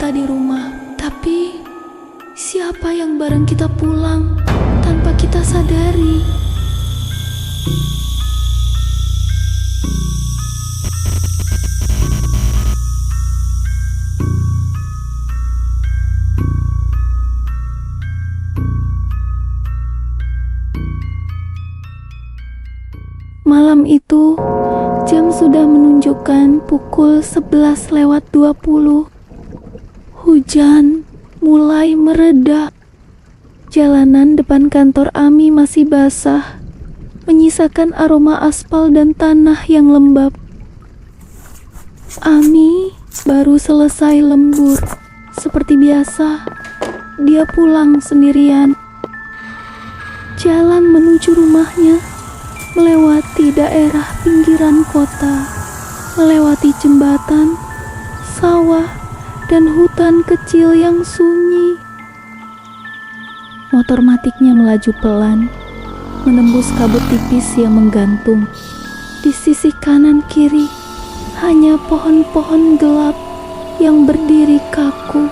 kita di rumah. Tapi siapa yang bareng kita pulang tanpa kita sadari? Malam itu, jam sudah menunjukkan pukul 11:20. Hujan mulai mereda. Jalanan depan kantor Ami masih basah, menyisakan aroma aspal dan tanah yang lembab. Ami baru selesai lembur. Seperti biasa, dia pulang sendirian. Jalan menuju rumahnya melewati daerah pinggiran kota, melewati jembatan, sawah, dan hutan kecil yang sunyi. Motor matiknya melaju pelan, menembus kabut tipis yang menggantung. Di sisi kanan kiri, hanya pohon-pohon gelap yang berdiri kaku.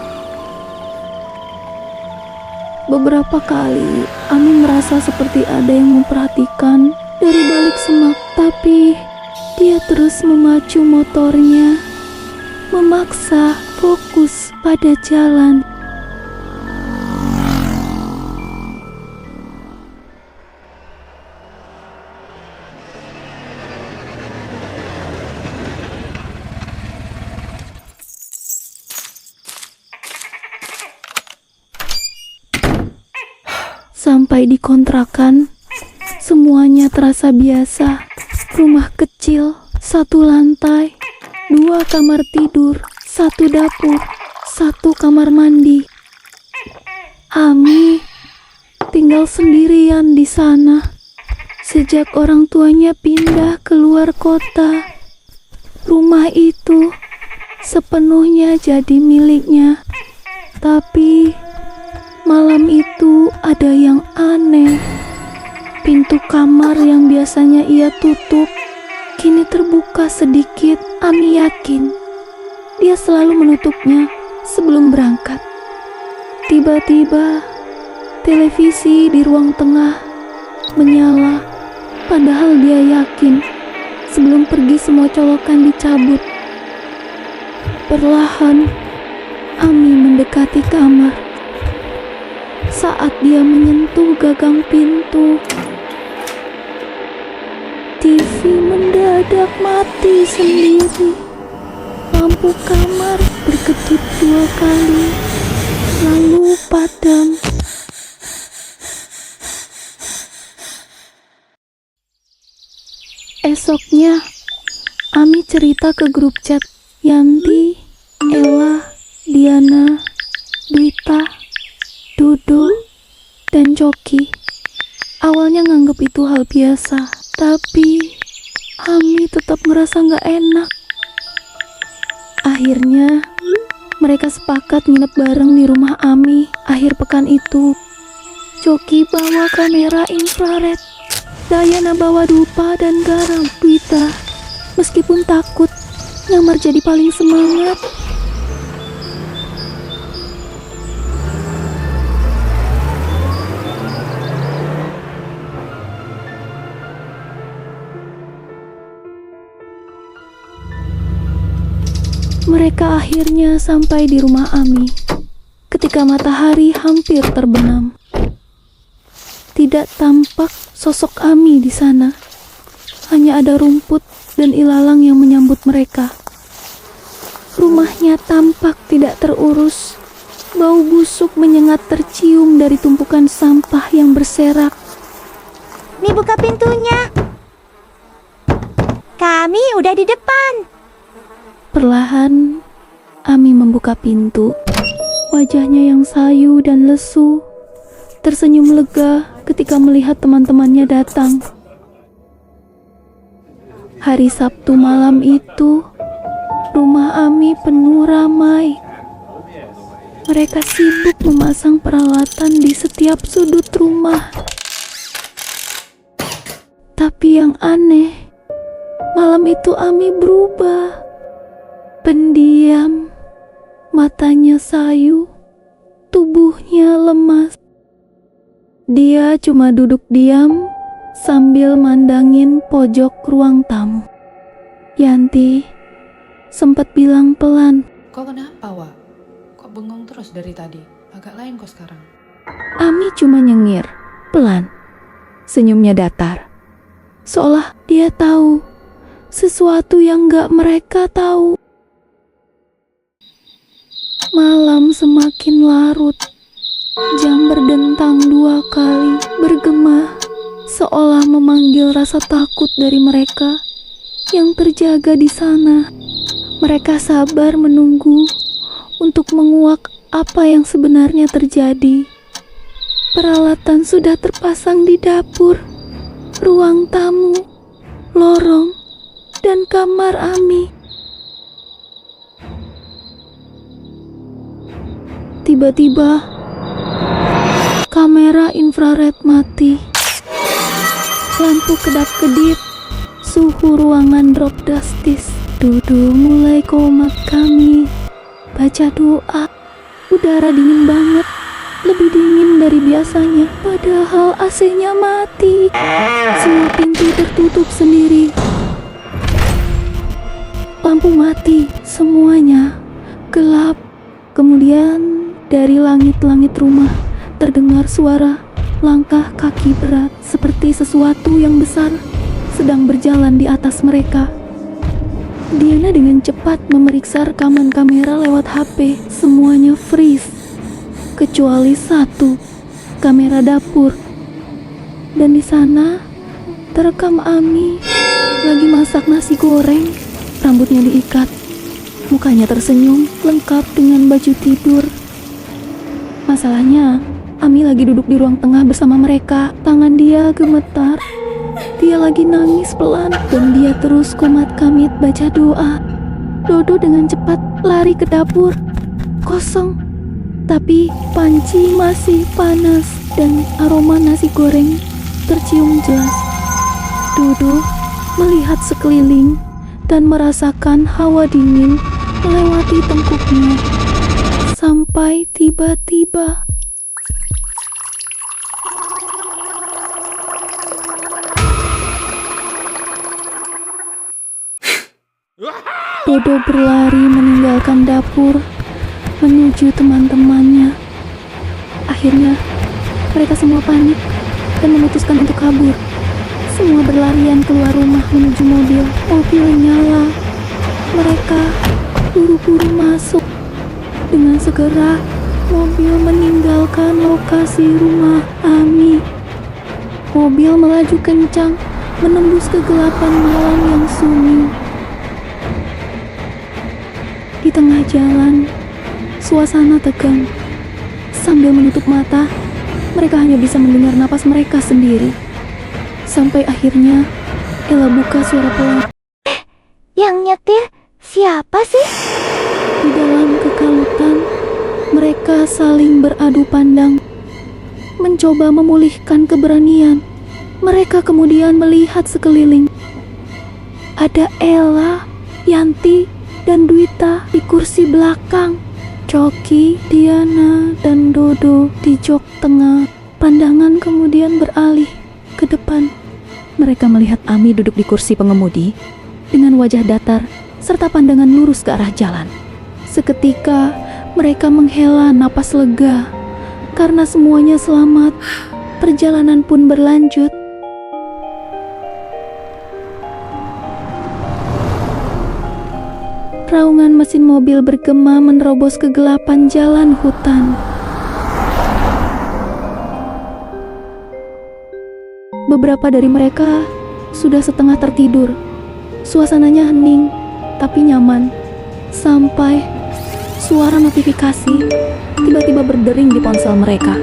Beberapa kali, Ami merasa seperti ada yang memperhatikan dari balik semak, tapi dia terus memacu motornya, memaksa fokus pada jalan. Sampai di kontrakan, semuanya terasa biasa. Rumah kecil, 1 lantai, 2 kamar tidur, 1 dapur, 1 kamar mandi. Ami tinggal sendirian di sana sejak orang tuanya pindah keluar kota. Rumah itu sepenuhnya jadi miliknya. Tapi malam itu ada yang aneh. Pintu kamar yang biasanya ia tutup kini terbuka sedikit. Ami yakin dia selalu menutupnya sebelum berangkat. Tiba-tiba televisi di ruang tengah menyala, padahal dia yakin sebelum pergi semua colokan dicabut. Perlahan Ami mendekati kamar. Saat dia menyentuh gagang pintu, TV mendadak mati sendiri. Lampu kamar berkedip 2 kali, lalu padam. Esoknya, Ami cerita ke grup chat Yanti, Ella, Diana, Dwita, Dudu, dan Coki. Awalnya nganggep itu hal biasa, tapi Ami tetap ngerasa gak enak. Akhirnya, mereka sepakat nginep bareng di rumah Ami akhir pekan itu. Coki bawa kamera infrared, Diana bawa dupa dan garam. Dwita, meskipun takut, nyamar jadi paling semangat. Mereka akhirnya sampai di rumah Ami ketika matahari hampir terbenam. Tidak tampak sosok Ami di sana. Hanya ada rumput dan ilalang yang menyambut mereka. Rumahnya tampak tidak terurus. Bau busuk menyengat tercium dari tumpukan sampah yang berserak. Nih, buka pintunya. Kami udah di depan. Perlahan, Ami membuka pintu. Wajahnya yang sayu dan lesu, tersenyum lega ketika melihat teman-temannya datang. Hari Sabtu malam itu, rumah Ami penuh ramai. Mereka sibuk memasang peralatan di setiap sudut rumah. Tapi yang aneh, malam itu Ami berubah. Pendiam, Matanya sayu, tubuhnya lemas. Dia cuma duduk diam sambil mandangin pojok ruang tamu. Yanti sempat bilang pelan, Kok kenapa, Wak? Kok bengong terus dari tadi? Agak lain kok sekarang. Ami cuma nyengir, pelan. Senyumnya datar, seolah dia tahu sesuatu yang gak mereka tahu. Malam semakin larut, jam berdentang 2 kali, bergema, seolah memanggil rasa takut dari mereka yang terjaga di sana. Mereka sabar menunggu untuk menguak apa yang sebenarnya terjadi. Peralatan sudah terpasang di dapur, ruang tamu, lorong, dan kamar Ami. Tiba-tiba, kamera infrared mati. Lampu kedap-kedip, suhu ruangan drop drastis. Dudu mulai komat kami, baca doa. Udara dingin banget, lebih dingin dari biasanya. Padahal AC-nya mati. Semua pintu tertutup sendiri. Lampu mati, semuanya gelap. Kemudian dari langit-langit rumah terdengar suara langkah kaki berat, seperti sesuatu yang besar sedang berjalan di atas mereka. Diana dengan cepat memeriksa rekaman kamera lewat HP. Semuanya freeze, kecuali satu, kamera dapur. Dan di sana terekam Ami lagi masak nasi goreng, rambutnya diikat, mukanya tersenyum lengkap dengan baju tidur. Masalahnya, Ami lagi duduk di ruang tengah bersama mereka. Tangan dia gemetar. Dia lagi nangis pelan dan dia terus komat kamit baca doa. Dodo dengan cepat lari ke dapur. Kosong. Tapi panci masih panas dan aroma nasi goreng tercium jelas. Dodo melihat sekeliling dan merasakan hawa dingin melewati tengkuknya. Sampai tiba-tiba Dodo berlari meninggalkan dapur menuju teman-temannya. Akhirnya mereka semua panik dan memutuskan untuk kabur. Semua berlarian keluar rumah menuju mobil. Mobil nyala. Mereka buru-buru masuk. Dengan segera, mobil meninggalkan lokasi rumah Ami. Mobil melaju kencang, menembus kegelapan malam yang sunyi. Di tengah jalan, suasana tegang. Sambil menutup mata, mereka hanya bisa mendengar napas mereka sendiri. Sampai akhirnya, Ella buka suara pelan. Yang nyetir siapa sih? Di dalam kekalutan, mereka saling beradu pandang, mencoba memulihkan keberanian. Mereka kemudian melihat sekeliling. Ada Ella, Yanti, dan Dwita di kursi belakang. Coki, Diana, dan Dodo di jok tengah. Pandangan kemudian beralih ke depan. Mereka melihat Ami duduk di kursi pengemudi dengan wajah datar serta pandangan lurus ke arah jalan. Seketika mereka menghela napas lega karena semuanya selamat. Perjalanan pun berlanjut. Raungan mesin mobil bergema menerobos kegelapan jalan hutan. Beberapa dari mereka sudah setengah tertidur. Suasananya hening tapi nyaman. Sampai suara notifikasi tiba-tiba berdering di ponsel mereka.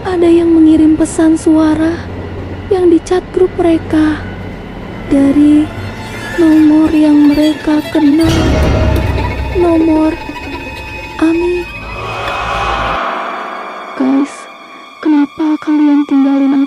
Ada yang mengirim pesan suara yang di-chat grup mereka dari nomor yang mereka kenal. Nomor Ami. Guys, kenapa kalian tinggalin